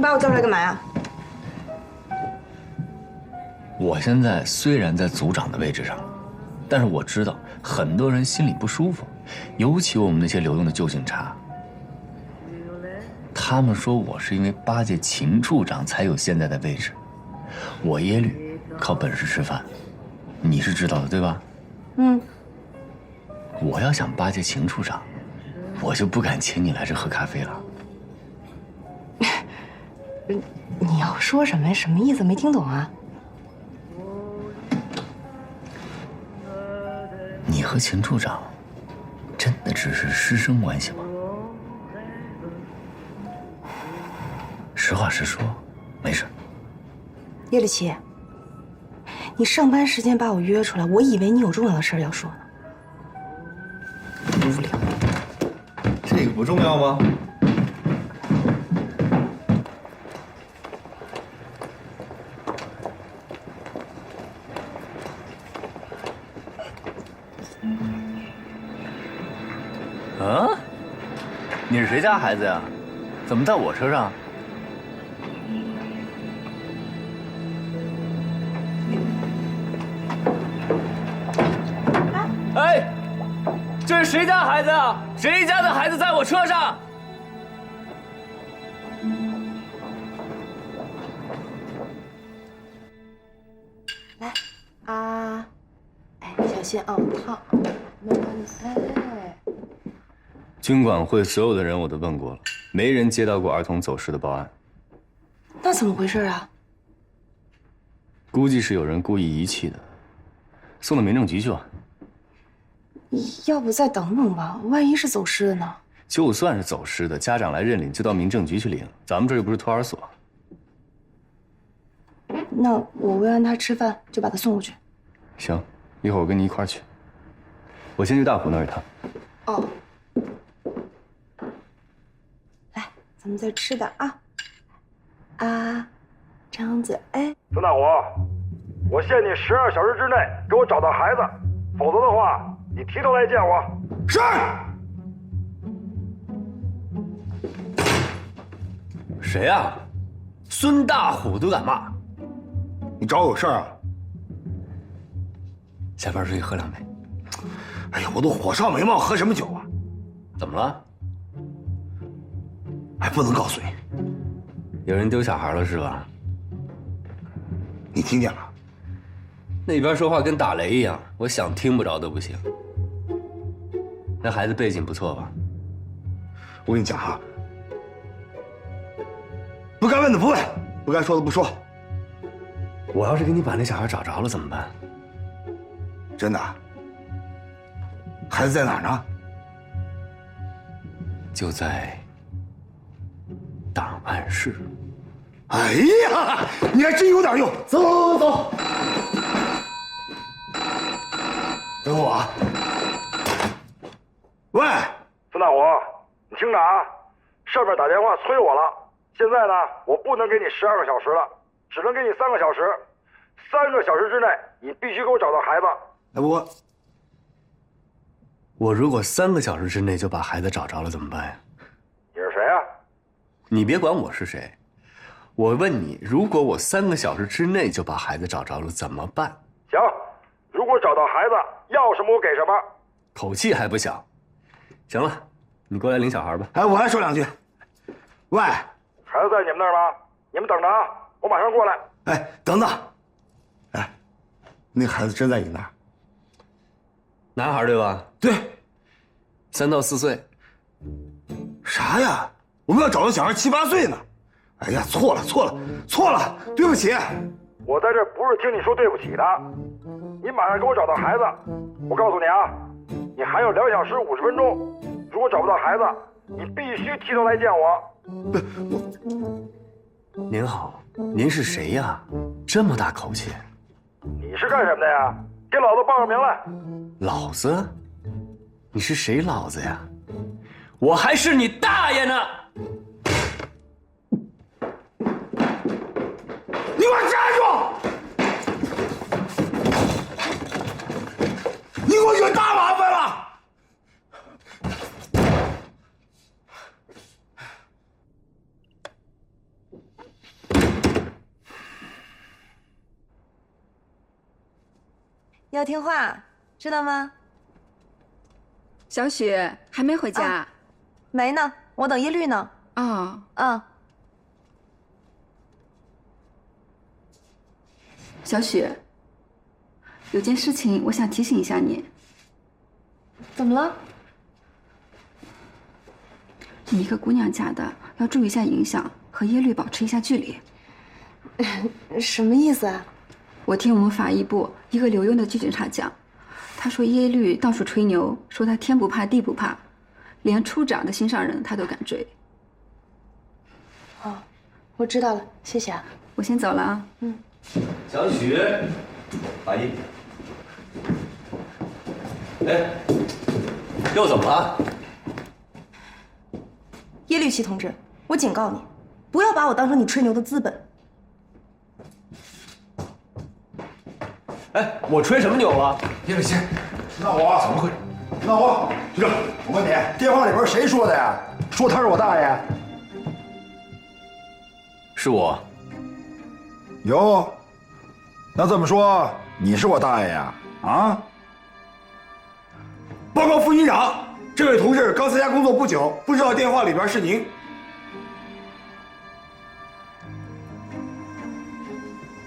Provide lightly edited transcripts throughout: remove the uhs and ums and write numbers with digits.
把我叫出来干嘛呀？我现在虽然在组长的位置上，但是我知道很多人心里不舒服，尤其我们那些留用的旧警察。他们说我是因为巴结秦处长才有现在的位置。我耶律靠本事吃饭，你是知道的对吧？嗯。我要想巴结秦处长，我就不敢请你来这喝咖啡了。你要说什么呀？什么意思？没听懂啊？你和秦处长真的只是师生关系吗？实话实说，没事。叶丽琪，你上班时间把我约出来，我以为你有重要的事要说呢。无聊。这个不重要吗？啊？你是谁家孩子呀？怎么在我车上？哎，这是谁家孩子啊？谁家的孩子在我车上？来啊，哎，小心啊，烫，慢慢的，哎。军管会所有的人我都问过了，没人接到过儿童走失的报案。那怎么回事啊？估计是有人故意遗弃的，送到民政局去吧。要不再等等吧，万一是走失的呢？就算是走失的，家长来认领就到民政局去领，咱们这又不是托儿所。那我喂完他吃饭，就把他送过去。行，一会儿我跟你一块儿去。我先去大虎那儿一趟。哦。来，咱们再吃点啊。啊，张嘴。哎，孙大虎，我限你12小时之内给我找到孩子，否则的话，你提头来见我。是。谁呀？孙大虎都敢骂。你找我有事儿啊？下班出去喝两杯。哎呀，我都火烧眉毛，喝什么酒啊？怎么了？还不能告诉你。有人丢小孩了是吧？你听见了？那边说话跟打雷一样，我想听不着都不行。那孩子背景不错吧？我跟你讲哈，不该问的不问，不该说的不说。我要是给你把那小孩找着了怎么办？真的？孩子在哪儿呢？就在档案室。哎呀，你还真有点用！走走走走，等我啊！喂，孙大虎，你听着啊，上面打电话催我了。现在呢，我不能给你12个小时了，只能给你3个小时。3个小时之内，你必须给我找到孩子。哎，我如果3个小时之内就把孩子找着了怎么办呀？你是谁呀？你别管我是谁，我问你，如果我3个小时之内就把孩子找着了怎么办？行，如果找到孩子，要什么我给什么。口气还不小。行了，你过来领小孩吧。哎，我还说两句。喂，孩子在你们那儿吗？你们等着啊，我马上过来。哎，等等。哎，那孩子真在你那儿？男孩对吧？对。3到4岁。啥呀？我们要找的小孩7、8岁呢。哎呀，错了，对不起。我在这不是听你说对不起的，你马上给我找到孩子。我告诉你啊，你还有2小时50分钟，如果找不到孩子，你必须提头来见我。您好，您是谁呀？这么大口气。你是干什么的呀？给老子报上名来。老子？你是谁老子呀？我还是你大爷呢！你给我站住！你给我惹大麻烦了！要听话，知道吗？小雪还没回家？没呢，我等叶绿呢。哦，小雪，有件事情我想提醒一下你。怎么了？你一个姑娘家的，要注意一下影响，和耶律保持一下距离。什么意思啊？我听我们法医部一个留用的局警察讲，他说耶律到处吹牛，说他天不怕地不怕，连处长的心上人他都敢追。哦，我知道了，谢谢啊。我先走了啊。小许，法医。哎，又怎么了？叶绿旗同志，我警告你，不要把我当成你吹牛的资本。哎，我吹什么牛啊？叶伟新，那我怎么会？那我局长，我问你，电话里边谁说的呀？说他是我大爷？是我。有。那这么说，你是我大爷呀？啊？报告副局长，这位同志刚参加工作不久，不知道电话里边是您。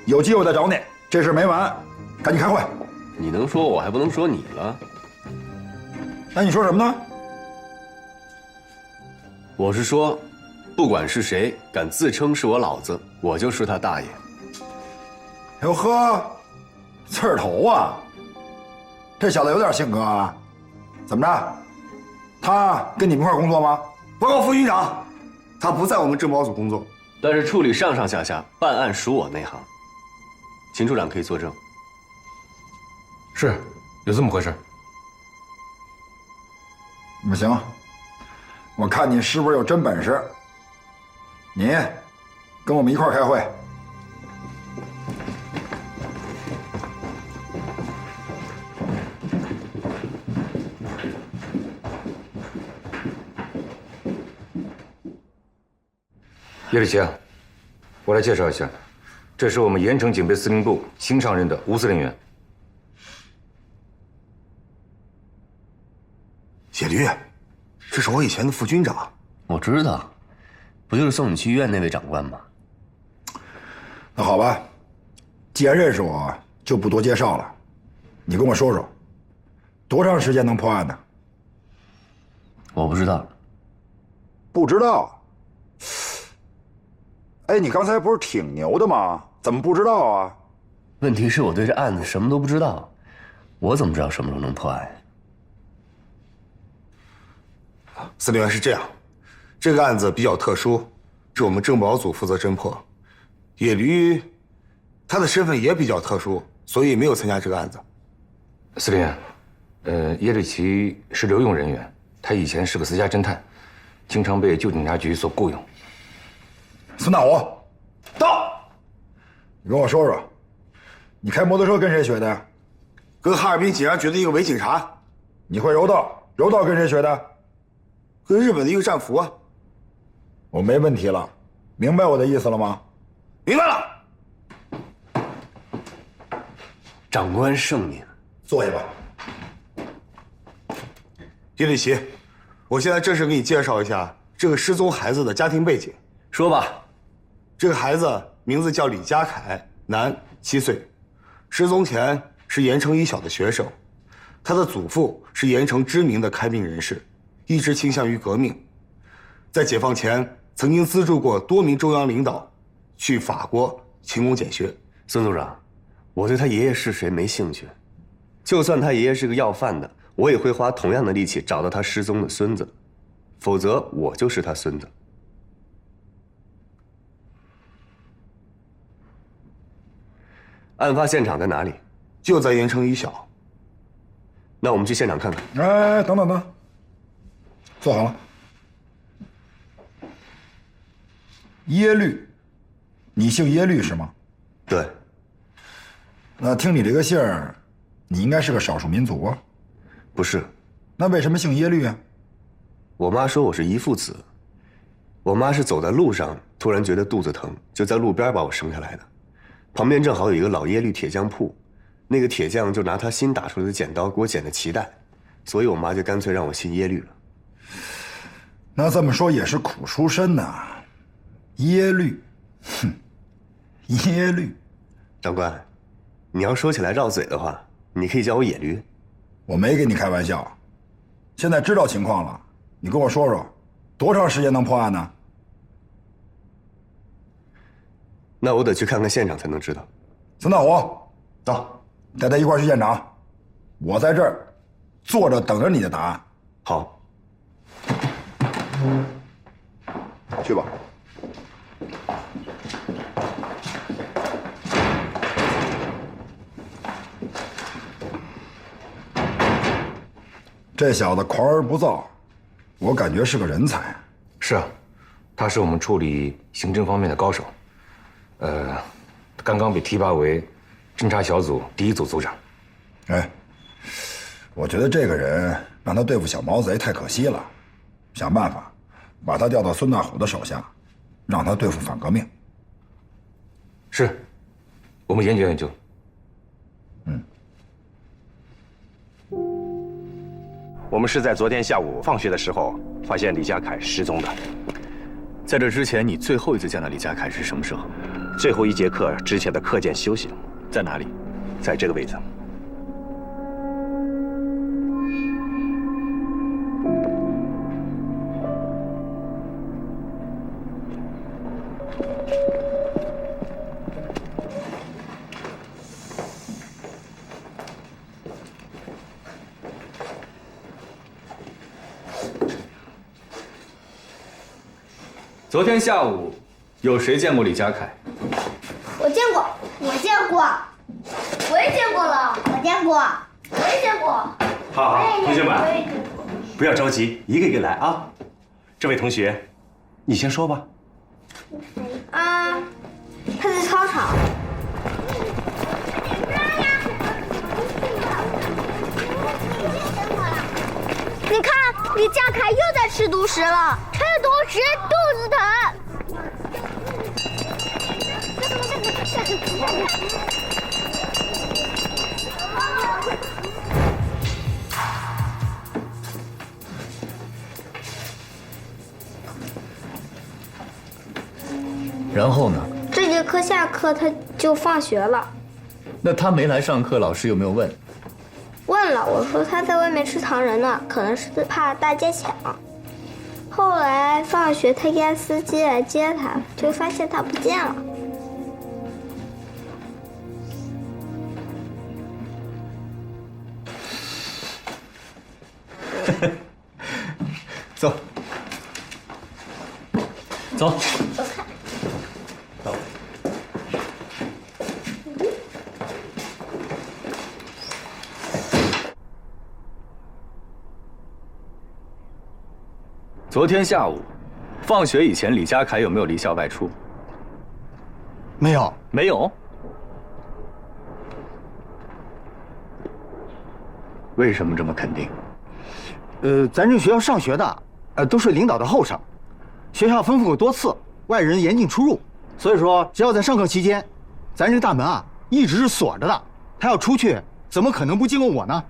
有机会再找你，这事没完，赶紧开会。你能说我，还不能说你了？那你说什么呢？我是说，不管是谁敢自称是我老子，我就是他大爷。哟呵，刺儿头啊！这小子有点性格啊。怎么着？他跟你们一块工作吗？报告副局长，他不在我们政保组工作。但是处理上上下下，办案属我内行。秦处长可以作证。是，有这么回事。那行，我看你是不是有真本事。你跟我们一块儿开会。叶立奇啊，我来介绍一下，这是我们盐城警备司令部新上任的吴司令员。叶驴，这是我以前的副军长。我知道，不就是送你去医院那位长官吗？那好吧，既然认识我，就不多介绍了。你跟我说说，多长时间能破案呢？我不知道。不知道。哎，你刚才不是挺牛的吗？怎么不知道啊？问题是我对这案子什么都不知道，我怎么知道什么时候能破案？司令员是这样，这个案子比较特殊，是我们政保组负责侦破。野驴，他的身份也比较特殊，所以没有参加这个案子。司令员，叶立奇是留用人员，他以前是个私家侦探，经常被旧警察局所雇佣。孙大虎，到！你跟我说说，你开摩托车跟谁学的呀？跟哈尔滨警察局的一个伪警察。你会柔道，柔道跟谁学的？跟日本的一个战俘啊。我没问题了，明白我的意思了吗？明白了。长官圣明。坐下吧。叶立奇，我现在正式给你介绍一下这个失踪孩子的家庭背景。说吧。这个孩子名字叫李家凯，男，7岁，失踪前是盐城一小的学生，他的祖父是盐城知名的开明人士，一直倾向于革命，在解放前曾经资助过多名中央领导去法国勤工俭学。孙组长，我对他爷爷是谁没兴趣，就算他爷爷是个要饭的，我也会花同样的力气找到他失踪的孙子，否则我就是他孙子。案发现场在哪里？就在盐城一小。那我们去现场看看。哎，等等等，坐好了。耶律，你姓耶律是吗？对。那听你这个姓儿，你应该是个少数民族啊。不是。那为什么姓耶律啊？我妈说我是遗腹子。我妈是走在路上，突然觉得肚子疼，就在路边把我生下来的。旁边正好有一个老耶律铁匠铺，那个铁匠就拿他新打出来的剪刀给我剪的脐带，所以我妈就干脆让我信耶律了。那这么说也是苦出身呐，耶律，哼，耶律。长官，你要说起来绕嘴的话，你可以叫我野驴。我没跟你开玩笑，现在知道情况了，你跟我说说，多长时间能破案呢？那我得去看看现场才能知道。孙大虎，走，带他一块儿去现场，我在这儿坐着等着你的答案。好。去吧。这小子狂而不躁，我感觉是个人才。是啊，他是我们处理刑侦方面的高手。刚刚被提拔为侦查小组第1组组长。哎，我觉得这个人让他对付小毛贼太可惜了，想办法把他调到孙大虎的手下，让他对付反革命。是，我们研究研究。我们是在昨天下午放学的时候发现李家凯失踪的。在这之前，你最后一次见到李家凯是什么时候？最后1节课之前的课间休息，在哪里？在这个位置。昨天下午，有谁见过李家凯？我见过，我见过，我也见过了，我见过，我也见过。好，同学们，不要着急，一个一个来啊。这位同学，你先说吧。啊，他在操场。你看，李家凯又在吃独食了，吃独食肚子疼。然后呢？这节课下课他就放学了。那他没来上课，老师有没有问？问了，我说他在外面吃糖人呢，可能是怕大家抢。后来放学他押司机来接他，就发现他不见了。走，走，走。昨天下午，放学以前，李家凯有没有离校外出？没有，没有。为什么这么肯定？咱这学校上学的，都是领导的后生，学校吩咐过多次，外人严禁出入。所以说，只要在上课期间，咱这个大门啊一直是锁着的。他要出去，怎么可能不经过我呢？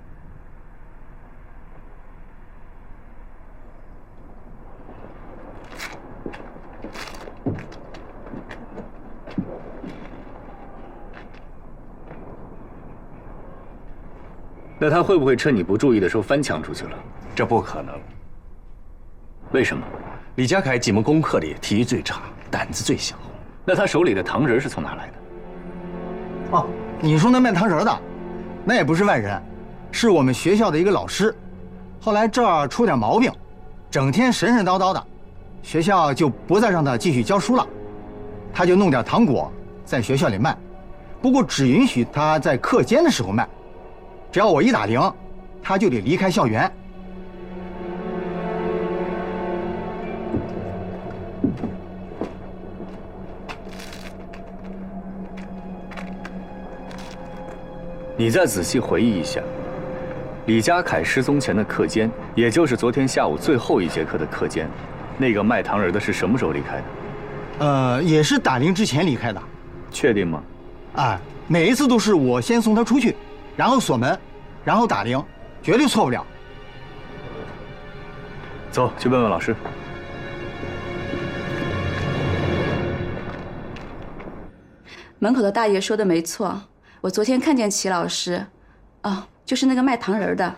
那他会不会趁你不注意的时候翻墙出去了？这不可能。为什么？李家凯几门功课里体育最差，胆子最小。那他手里的糖人是从哪来的？哦，你说那卖糖人的，那也不是外人，是我们学校的一个老师。后来这儿出点毛病，整天神神叨叨的，学校就不再让他继续教书了。他就弄点糖果在学校里卖，不过只允许他在课间的时候卖。只要我一打铃，他就得离开校园。你再仔细回忆一下，李家凯失踪前的课间，也就是昨天下午最后1节课的课间，那个卖糖人的是什么时候离开的？也是打铃之前离开的。确定吗？哎，每一次都是我先送他出去，然后锁门，然后打铃，绝对错不了。走，去问问老师。门口的大爷说的没错，我昨天看见齐老师，就是那个卖糖人的，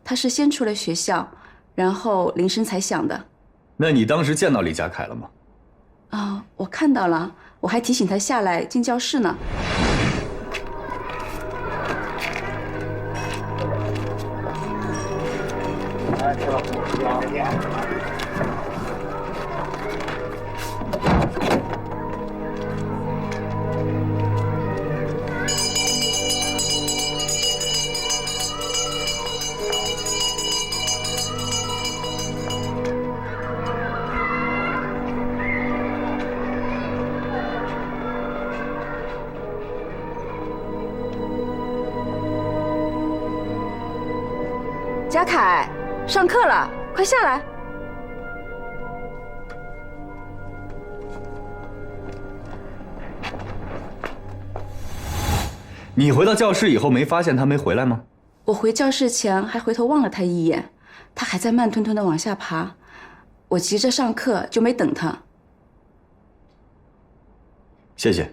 他是先出了学校，然后铃声才响的。那你当时见到李家凯了吗？我看到了，我还提醒他下来进教室呢。贾凯，上课了，快下来！你回到教室以后没发现他没回来吗？我回教室前还回头望了他一眼，他还在慢吞吞地往下爬，我急着上课就没等他。谢谢。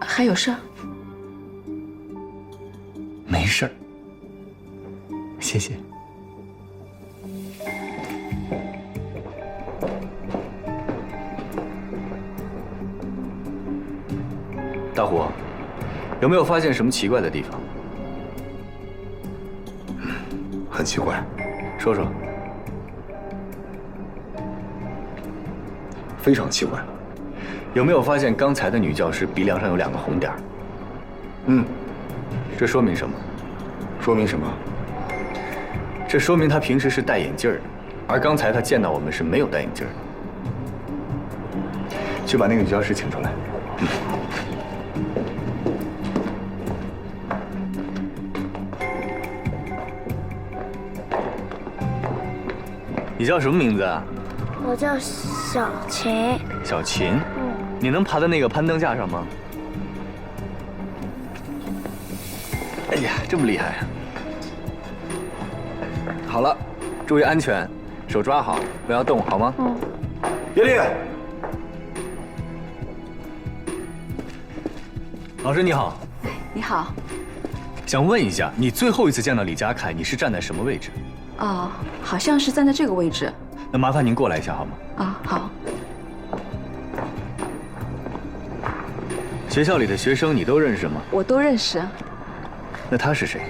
还有事儿？没事儿，谢谢。大虎，有没有发现什么奇怪的地方？很奇怪，说说。非常奇怪。有没有发现刚才的女教师鼻梁上有2个红点儿？这说明什么？说明什么？这说明她平时是戴眼镜的，而刚才她见到我们是没有戴眼镜的。去把那个女教师请出来。你叫什么名字啊？我叫小琴。小琴。你能爬到那个攀登架上吗？哎呀，这么厉害啊！好了，注意安全，手抓好，不要动，好吗？叶丽，老师你好。你好。想问一下，你最后一次见到李家凯，你是站在什么位置？好像是站在这个位置。那麻烦您过来一下好吗？好。学校里的学生你都认识吗？我都认识。那他是谁？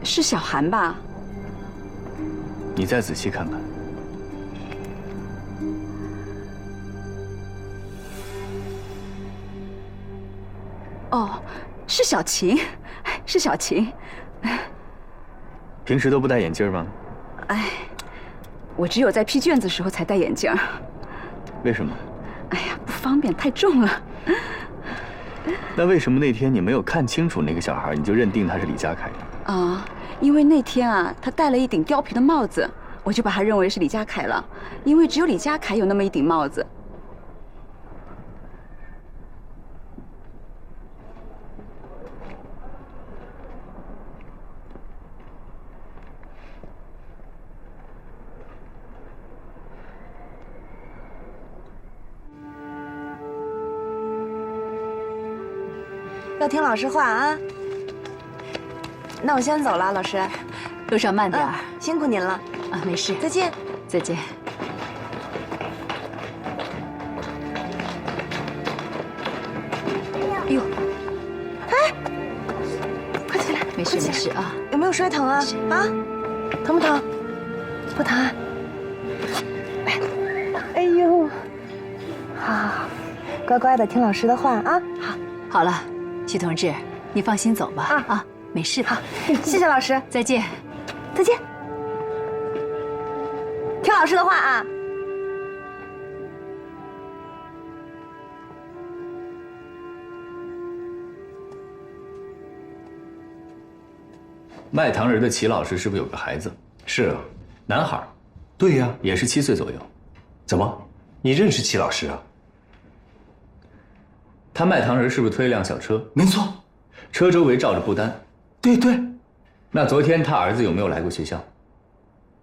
是小韩吧？你再仔细看看。是小琴，是小琴。平时都不戴眼镜吗？我只有在批卷子时候才戴眼镜。为什么？不方便，太重了。那为什么那天你没有看清楚那个小孩，你就认定他是李家凯？因为那天他戴了一顶貂皮的帽子，我就把他认为是李家凯了。因为只有李家凯有那么一顶帽子。要听老师话啊！那我先走了，老师。路上慢点儿，辛苦您了。没事。再见。再见。哎呦，快起来！没事没事啊。有没有摔疼啊？疼不疼？不疼啊。哎呦，好，乖乖的听老师的话啊。好了。徐同志，你放心走吧。没事的。谢谢老师，再见。再见。听老师的话啊。卖糖人的齐老师是不是有个孩子？是啊，男孩。对呀，也是7岁左右。怎么，你认识齐老师啊？他卖糖人是不是推一辆小车？没错，车周围罩着布单。对对。那昨天他儿子有没有来过学校？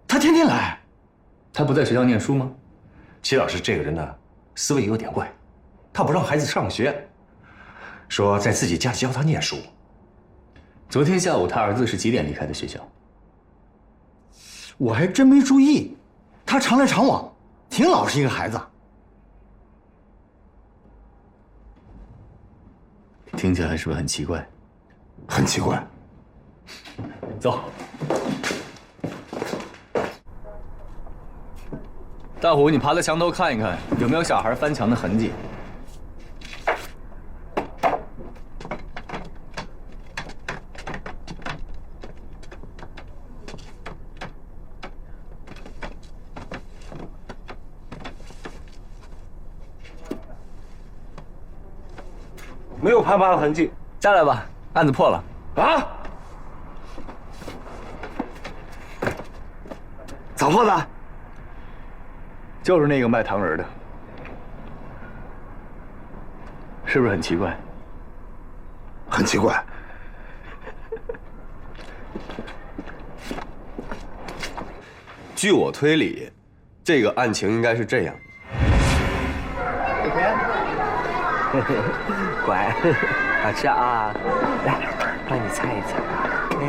他天天来。他不在学校念书吗？齐老师这个人呢，思维有点怪，他不让孩子上学，说在自己家教他念书。昨天下午他儿子是几点离开的学校？我还真没注意，他常来常往，挺老实一个孩子。听起来是不是很奇怪？很奇怪。走。大虎，你爬到墙头看一看，有没有小孩翻墙的痕迹？没有攀爬的痕迹。下来吧，案子破了。啊？咋破的？就是那个卖糖人的，是不是很奇怪？很奇怪。据我推理，这个案情应该是这样。乖，好吃啊！来，帮你擦一擦。哎。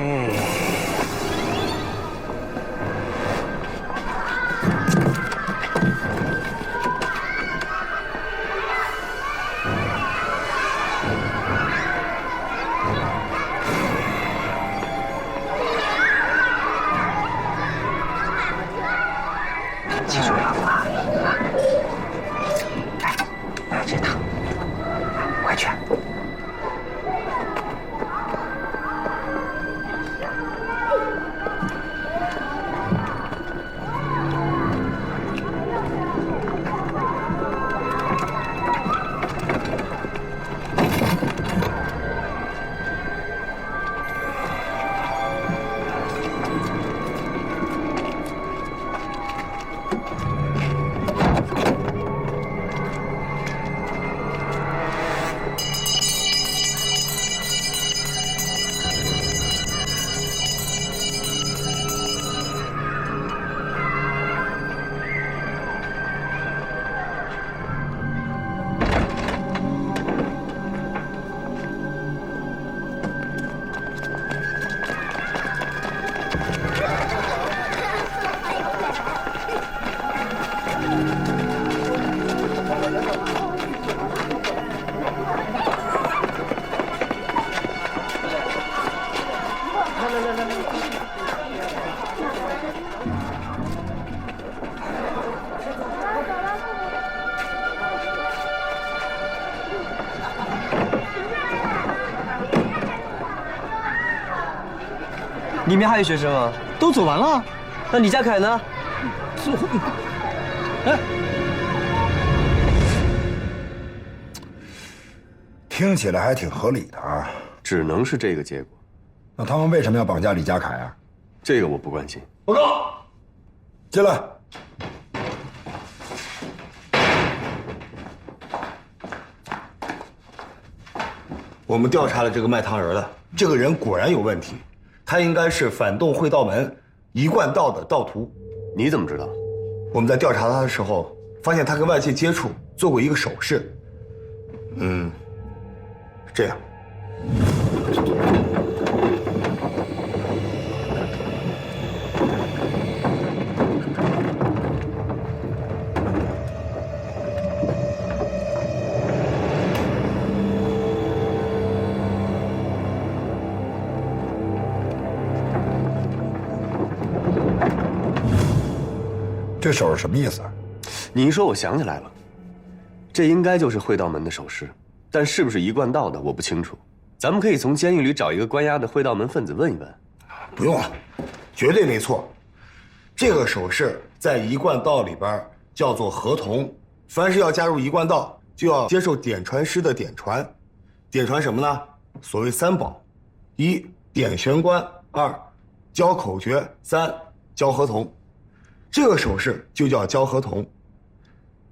记住了啊！来，拿这糖，快去！里面还有学生啊？都走完了。那李家凯呢？走。哎，听起来还挺合理的啊。只能是这个结果。那他们为什么要绑架李家凯啊？这个我不关心。报告，进来。我们调查了这个卖糖人的，这个人果然有问题，他应该是反动会道门一贯道的道徒。你怎么知道？我们在调查他的时候，发现他跟外界接触做过一个手势，这样。这手是什么意思？你一说，我想起来了，这应该就是会道门的手势，但是不是一贯道的，我不清楚。咱们可以从监狱里找一个关押的会道门分子问一问。不用了，绝对没错。这个手势在一贯道里边叫做合同，凡是要加入一贯道，就要接受点传师的点传。点传什么呢？所谓三宝：一点玄关，二交口诀，3交合同。这个手势就叫交合同，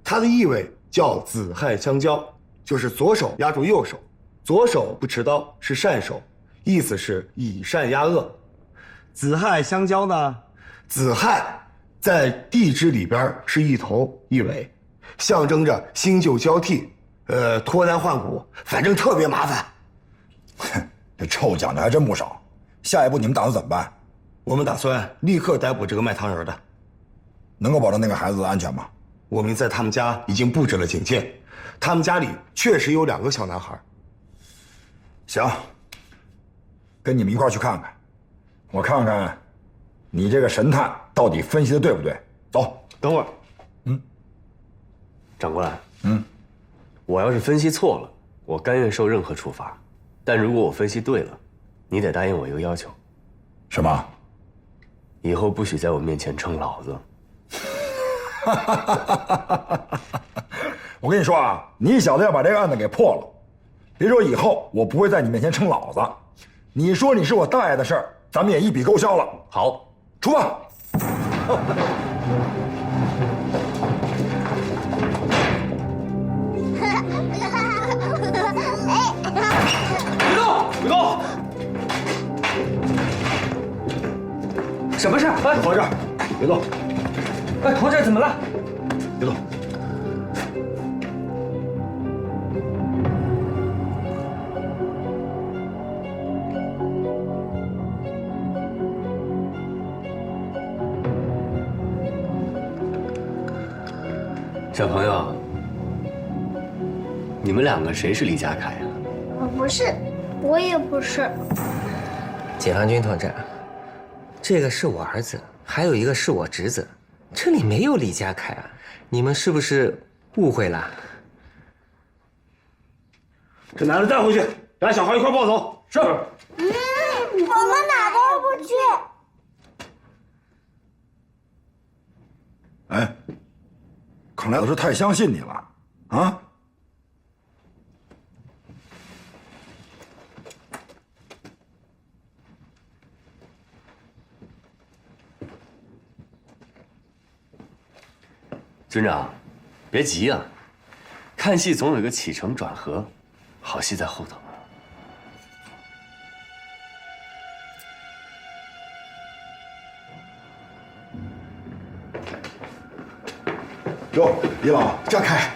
它的意味叫子亥相交，就是左手压住右手，左手不持刀是善手，意思是以善压恶。子亥相交呢，子亥在地支里边是一头一尾，象征着新旧交替，脱胎换骨，反正特别麻烦。这臭讲究还真不少。下一步你们打算怎么办？我们打算立刻逮捕这个卖糖人的。能够保证那个孩子的安全吗？我们在他们家已经布置了警戒，他们家里确实有2个小男孩。行，跟你们一块去看看，我看看你这个神探到底分析的对不对。走，等会儿。长官。我要是分析错了，我甘愿受任何处罚。但如果我分析对了，你得答应我一个要求。什么？以后不许在我面前称老子。我跟你说啊，你小子要把这个案子给破了，别说以后我不会在你面前称老子，你说你是我大爷的事儿，咱们也一笔勾销了。好，出发。别动！什么事？哎，坐这儿，别动。哎，同志，怎么了？别动。小朋友，你们2个谁是李家凯呀？我不是，我也不是。解放军同志，这个是我儿子，还有一个是我侄子，这里没有李家凯啊，你们是不是误会了？这男的带回去，俩小孩一块抱走。是。我们哪都不去。哎，看来我是太相信你了啊！军长，别急啊，看戏总有个起承转合，好戏在后头。哟，李老，张凯，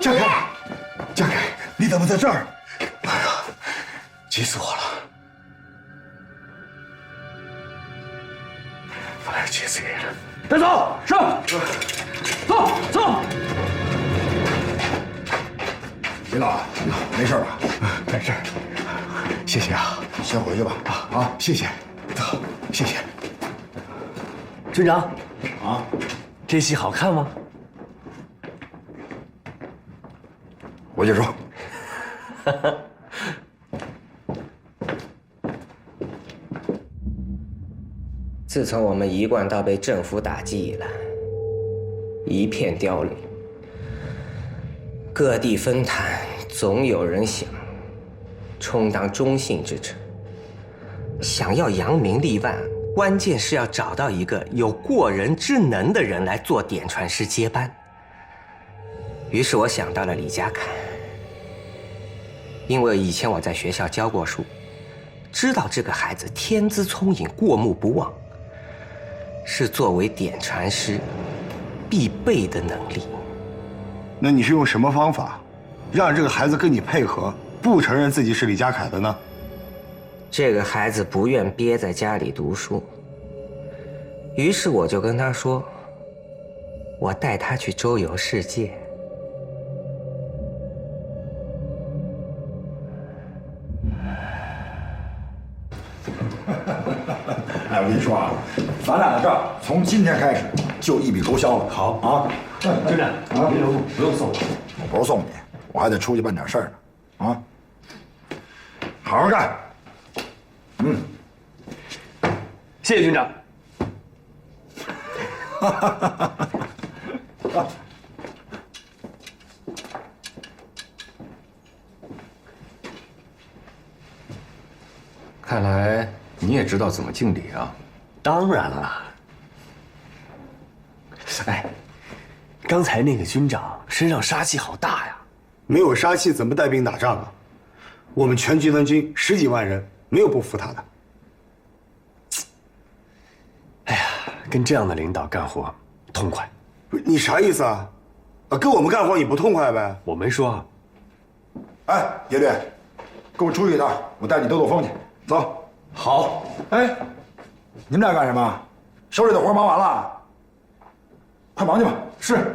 张凯，张凯，你怎么在这儿？哎呀，急死我了！哎，急死人了！别走，是，走走。李老，没事吧？没事，谢谢啊。先回去吧。啊，谢谢，走，谢谢。军长，啊，这戏好看吗？回去说。自从我们一贯道被政府打击以来，一片凋零，各地分坛总有人想充当中性之臣，想要扬名立万，关键是要找到一个有过人之能的人来做点传师接班。于是我想到了李家凯，因为以前我在学校教过书，知道这个孩子天资聪颖，过目不忘，是作为点传师必备的能力。那你是用什么方法，让这个孩子跟你配合，不承认自己是李家凯的呢？这个孩子不愿憋在家里读书，于是我就跟他说，我带他去周游世界。哎，我跟你说啊，咱俩的账从今天开始就一笔勾销了。好啊，军长，您留步，不用送我。我不是送你，我还得出去办点事儿呢。啊，好好干。谢谢军长。看来你也知道怎么敬礼啊？当然了。哎，刚才那个军长身上杀气好大呀！没有杀气怎么带兵打仗啊？我们全集团军10几万人，没有不服他的。哎呀，跟这样的领导干活痛快。你啥意思啊？跟我们干活你不痛快呗？我没说。哎，叶律，跟我出去一趟，我带你兜兜风去。走。好。哎，你们俩干什么？手里的活忙完了？快忙去吧。是。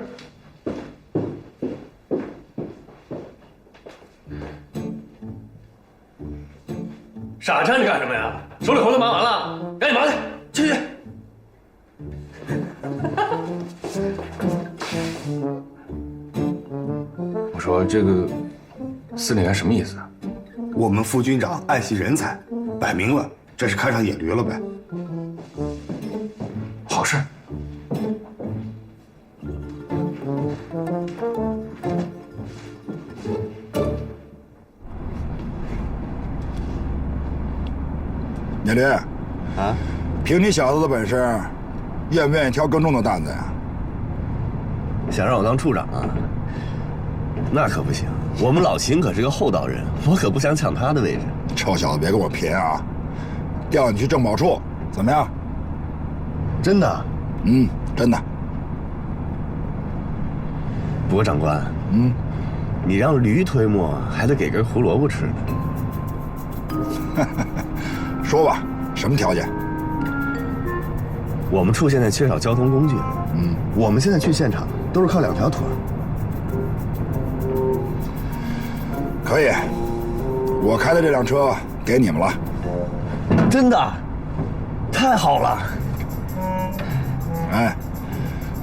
傻站着干什么呀？手里活都忙完了，赶紧忙去，去。我说这个司令员什么意思啊？我们副军长爱惜人才，摆明了这是看上野驴了呗。好事。叶律，啊，凭你小子的本事，愿不愿意挑更重的担子呀？想让我当处长啊？那可不行，我们老秦可是个厚道人，我可不想抢他的位置。臭小子，别跟我贫啊！调你去政保处，怎么样？真的？嗯，真的。不过长官，你让驴推磨，还得给根胡萝卜吃呢。说吧，什么条件？我们处现在缺少交通工具，我们现在去现场都是靠2条腿。可以，我开的这辆车给你们了。真的？太好了！哎，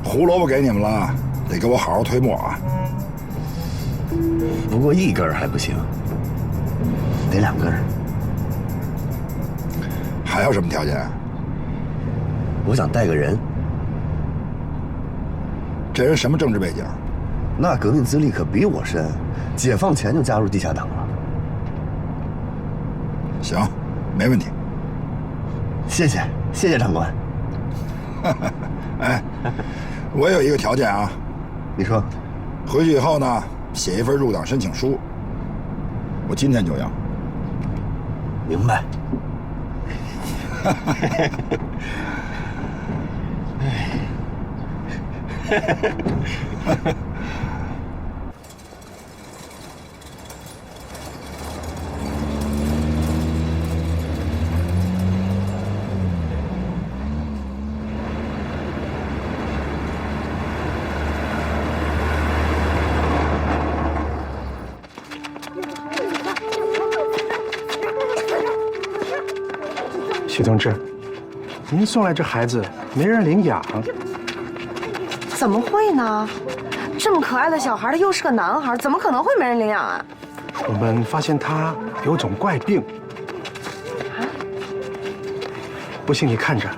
胡萝卜给你们了，得给我好好推磨啊。不过1根还不行，得2根。还有什么条件？我想带个人。这人什么政治背景？那革命资历可比我深，解放前就加入地下党了。行，没问题。谢谢，谢谢长官。哎，我有一个条件啊。你说。回去以后呢，写一份入党申请书，我今天就要。明白。徐同志，您送来这孩子没人领养。怎么会呢？这么可爱的小孩，他又是个男孩，怎么可能会没人领养啊？我们发现他有种怪病。不信你看着。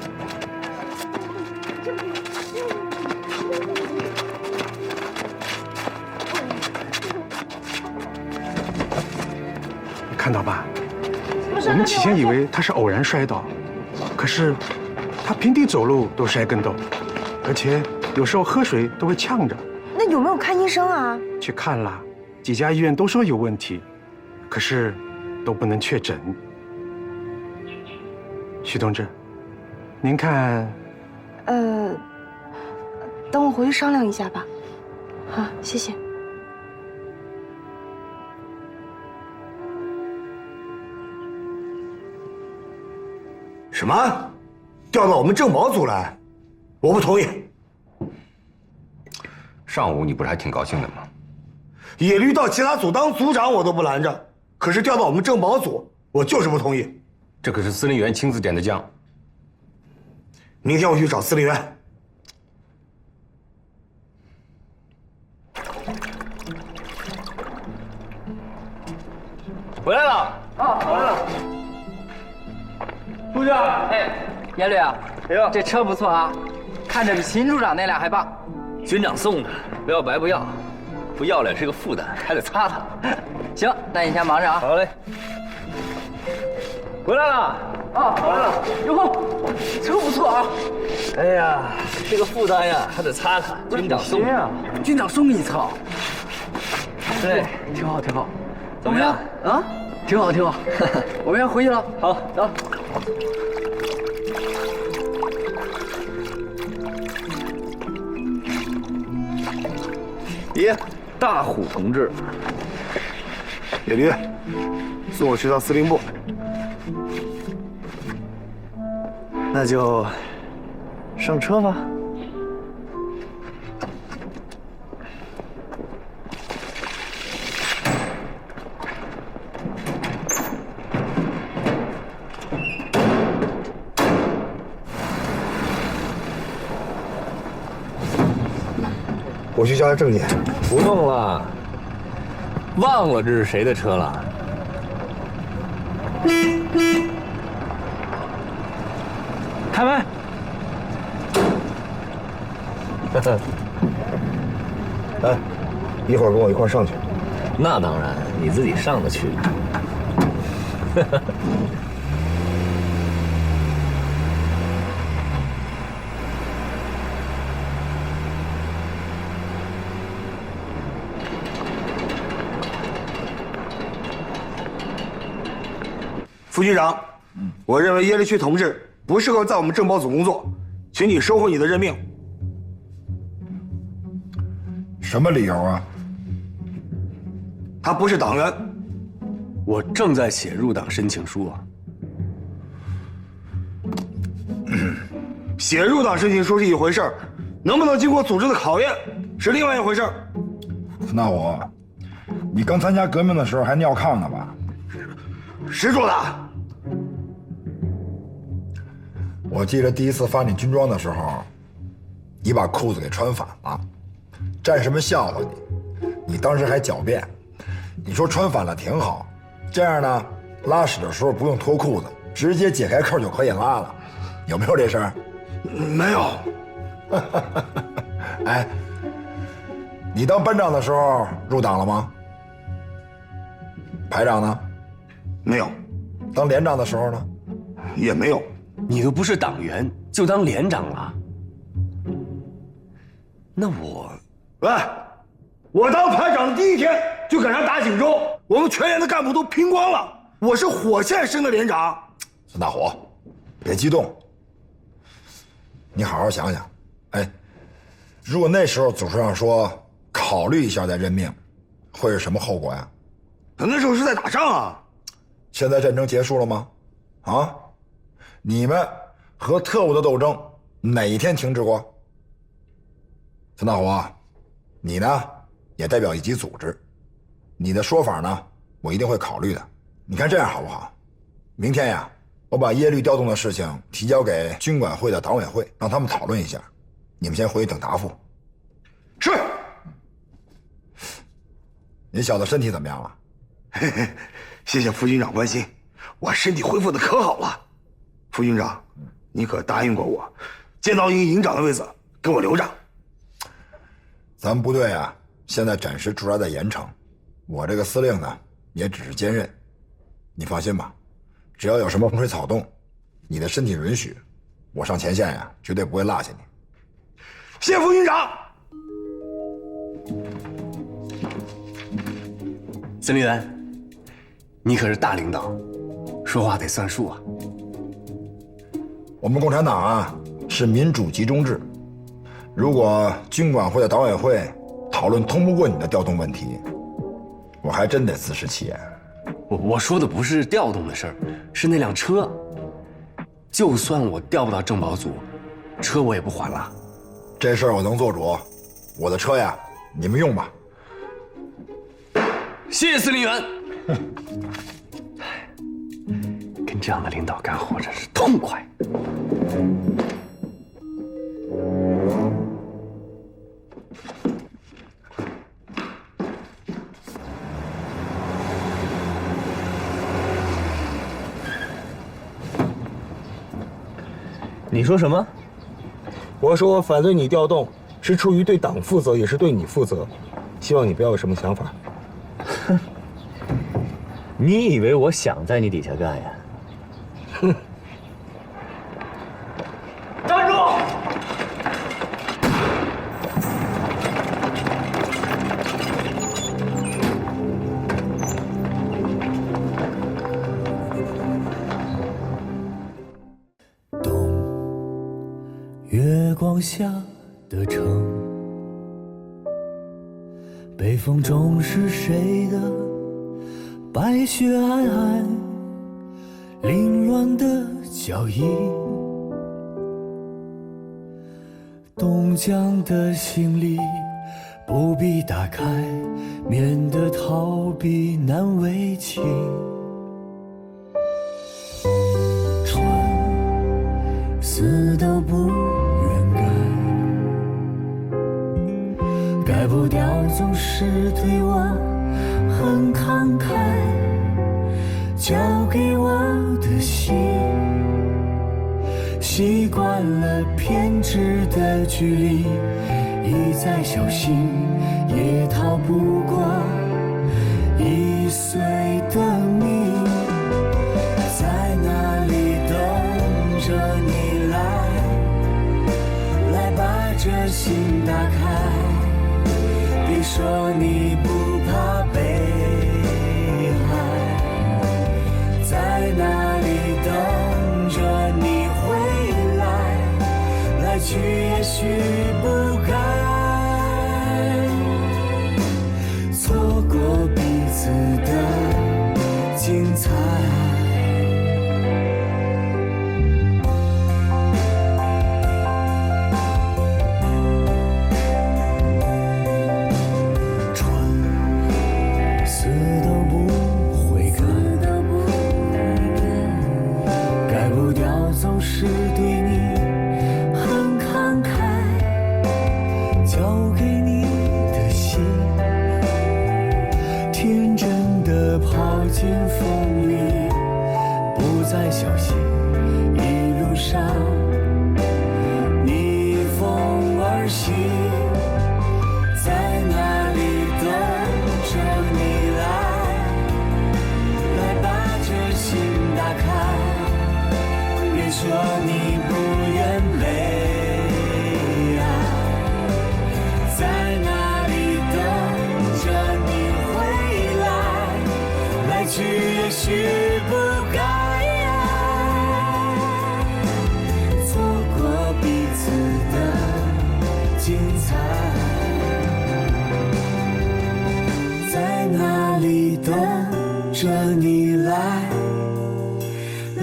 看到吧？我们起先以为他是偶然摔倒，可是他平地走路都摔跟斗，而且有时候喝水都会呛着。那有没有看医生啊？去看了，几家医院都说有问题，可是都不能确诊。徐同志，您看，等我回去商量一下吧。好，谢谢。什么？调到我们政保组来？我不同意。上午你不是还挺高兴的吗？野驴到其他组当组长我都不拦着，可是调到我们政保组，我就是不同意。这可是司令员亲自点的将。明天我去找司令员。回来了。啊，回来了。部长，哎，严律啊，哎呦，这车不错啊，看着比秦处长那辆还棒。军长送的，不要白不要，不要脸是个负担，还得擦它。行，那你先忙着啊。好嘞。回来了。啊，好来了，哟呵，车不错啊。哎呀，这个负担呀还得擦擦，军长送啊，军长送给你擦。对，挺好挺好。怎么样啊？挺好挺好。我们要回去了。好，走。爷，大虎同志，野驴，送我去趟司令部。那就上车吧。我去交下证件。不用了，忘了这是谁的车了？开门。来，一会儿跟我一块上去。那当然，你自己上得去。副局长，我认为耶律区同志不适合在我们政保组工作，请你收回你的任命。什么理由啊？他不是党员。我正在写入党申请书啊。写入党申请书是一回事儿，能不能经过组织的考验是另外一回事儿。那你刚参加革命的时候还尿炕呢吧？谁说的？我记得第一次发你军装的时候，你把裤子给穿反了，占什么笑话你？你当时还狡辩，你说穿反了挺好，这样呢，拉屎的时候不用脱裤子，直接解开扣就可以拉了，有没有这事儿？没有。哎，你当班长的时候入党了吗？排长呢？没有。当连长的时候呢？也没有。你都不是党员，就当连长了？那喂，我当排长的第一天就赶上打锦州，我们全连的干部都拼光了，我是火线升的连长。孙大虎，别激动，你好好想想。哎，如果那时候组织上说考虑一下再任命，会是什么后果呀？那时候是在打仗啊。现在战争结束了吗？啊？你们和特务的斗争哪一天停止过？孙大虎，你呢也代表一级组织，你的说法呢我一定会考虑的。你看这样好不好？明天呀，我把耶律调动的事情提交给军管会的党委会，让他们讨论一下。你们先回去等答复。是。你小子身体怎么样了？嘿嘿，谢谢副军长关心，我身体恢复的可好了。副军长，你可答应过我，剑道营营长的位子给我留着。咱们部队啊，现在暂时驻扎在盐城，我这个司令呢，也只是兼任。你放心吧，只要有什么风吹草动，你的身体允许，我上前线呀，绝对不会落下你。谢副军长。孙立元，你可是大领导，说话得算数啊。我们共产党啊是民主集中制，如果军管会的党委会讨论通不过你的调动问题，我还真得自食其言。我说的不是调动的事儿，是那辆车。就算我调不到政保组，车我也不还了。这事儿我能做主，我的车呀，你们用吧。谢谢司令员。跟这样的领导干活真是痛快。你说什么？我说我反对你调动，是出于对党负责，也是对你负责。希望你不要有什么想法。你以为我想在你底下干呀？哼，光下的城，北风中是谁的白雪皑皑，凌乱的脚印。冻僵的行李不必打开，免得逃避难为情。船死都不愿改，改不掉总是对我很慷慨，交给我的心习惯了偏执的距离，一再小心也逃不过易碎的命。在哪里等着你来，来把这心打开，别说你不怕被害。在哪里等着你回来，来去也许不该错过彼此的精彩。总是对你很慷慨，交给你的心，天真的跑进风里，不再小心，一路上逆风而行。在哪里等着你来，来把这心打开，别说你不愿被爱。在哪里等着你回来，来去也许不该错过彼此的精彩。在哪里等着你来，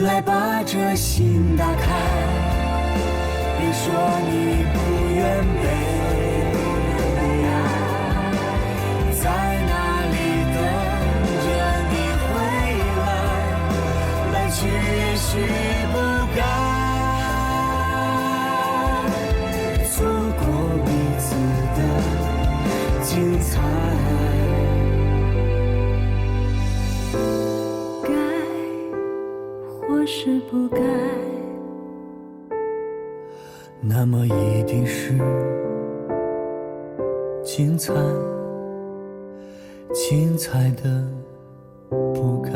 来把这心打开，别说你不愿被爱。在哪里等着你回来，来去也许不该错过彼此的精彩。或是不该，那么一定是精彩，精彩的不该。